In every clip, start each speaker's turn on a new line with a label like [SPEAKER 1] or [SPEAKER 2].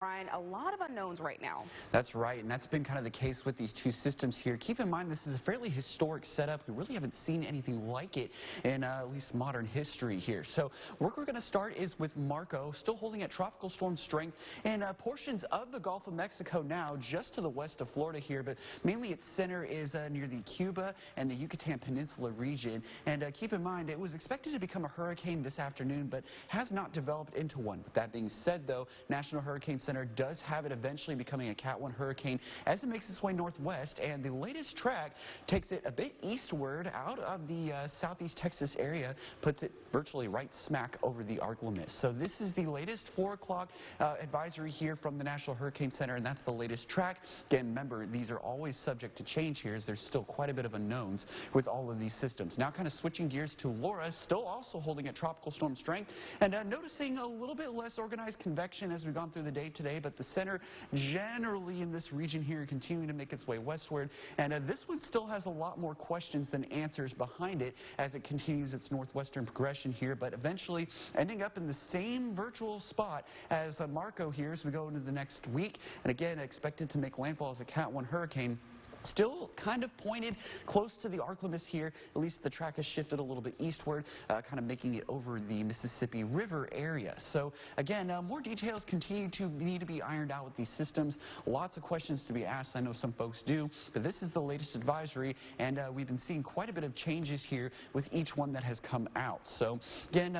[SPEAKER 1] Brian, a lot of unknowns right now.
[SPEAKER 2] That's right, and that's been kind of the case with these two systems here. Keep in mind, this is a fairly historic setup. We really haven't seen anything like it in at least modern history here. So where we're going to start is with Marco, still holding at tropical storm strength in portions of the Gulf of Mexico now, just to the west of Florida here, but mainly its center is near the Cuba and the Yucatan Peninsula region. And keep in mind, it was expected to become a hurricane this afternoon, but has not developed into one. With that being said, though, National Hurricane Center does have it eventually becoming a Cat 1 hurricane as it makes its way northwest, and the latest track takes it a bit eastward out of the southeast Texas area, puts it virtually right smack over the arc limit. So this is the latest 4 o'clock advisory here from the National Hurricane Center, and that's the latest track. Again, remember, these are always subject to change here, as there's still quite a bit of unknowns with all of these systems. Now kind of switching gears to Laura, still also holding at tropical storm strength, and noticing a little bit less organized convection as we've gone through the day today, but the center generally in this region here continuing to make its way westward, and this one still has a lot more questions than answers behind it as it continues its northwestern progression here, but eventually ending up in the same virtual spot as Marco here as we go into the next week, and again expected to make landfall as a Cat 1 hurricane. Still kind of pointed close to the arc limits here. At least the track has shifted a little bit eastward, kind of making it over the Mississippi River area. So again, more details continue to need to be ironed out with these systems. Lots of questions to be asked. I know some folks do, but this is the latest advisory, and we've been seeing quite a bit of changes here with each one that has come out. So again,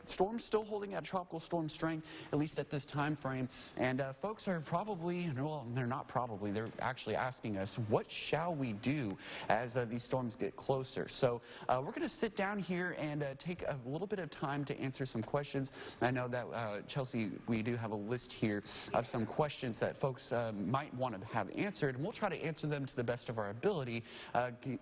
[SPEAKER 2] storm's still holding at tropical storm strength, at least at this time frame. And folks are probably, well, they're not probably, they're actually asking us, what shall we do as these storms get closer? So we're going to sit down here and take a little bit of time to answer some questions. I know that, Chelsea, we do have a list here of some questions that folks might want to have answered, and we'll try to answer them to the best of our ability,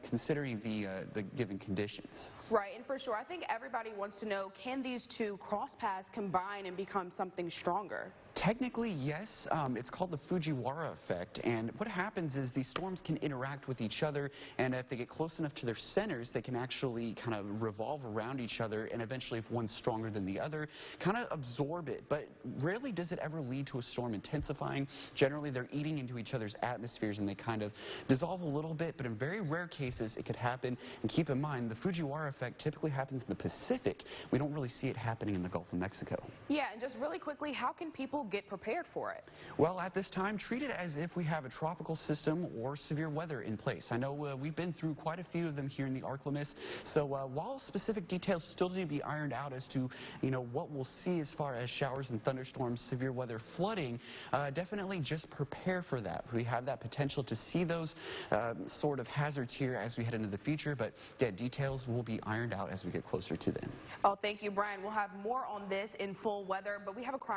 [SPEAKER 2] considering the given conditions.
[SPEAKER 1] Right, and for sure, I think everybody wants to know, can these two cross paths combine and become something stronger?
[SPEAKER 2] Technically, yes. It's called the Fujiwara effect, and what happens is these storms can interact with each other, and if they get close enough to their centers, they can actually kind of revolve around each other, and eventually, if one's stronger than the other, kind of absorb it. But rarely does it ever lead to a storm intensifying. Generally, they're eating into each other's atmospheres, and they kind of dissolve a little bit, but in very rare cases, it could happen. And keep in mind, the Fujiwara effect typically happens in the Pacific. We don't really see it happening in the Gulf of Mexico.
[SPEAKER 1] Yeah, and just really quickly, how can people get prepared for it?
[SPEAKER 2] Well, at this time, treat it as if we have a tropical system or severe weather in place. I know we've been through quite a few of them here in the Ark-La-Mis, so while specific details still need to be ironed out as to, what we'll see as far as showers and thunderstorms, severe weather, flooding, definitely just prepare for that. We have that potential to see those sort of hazards here as we head into the future, but yeah, details will be ironed out as we get closer to them.
[SPEAKER 1] Oh, thank you, Brian. We'll have more on this in full weather, but we have a crime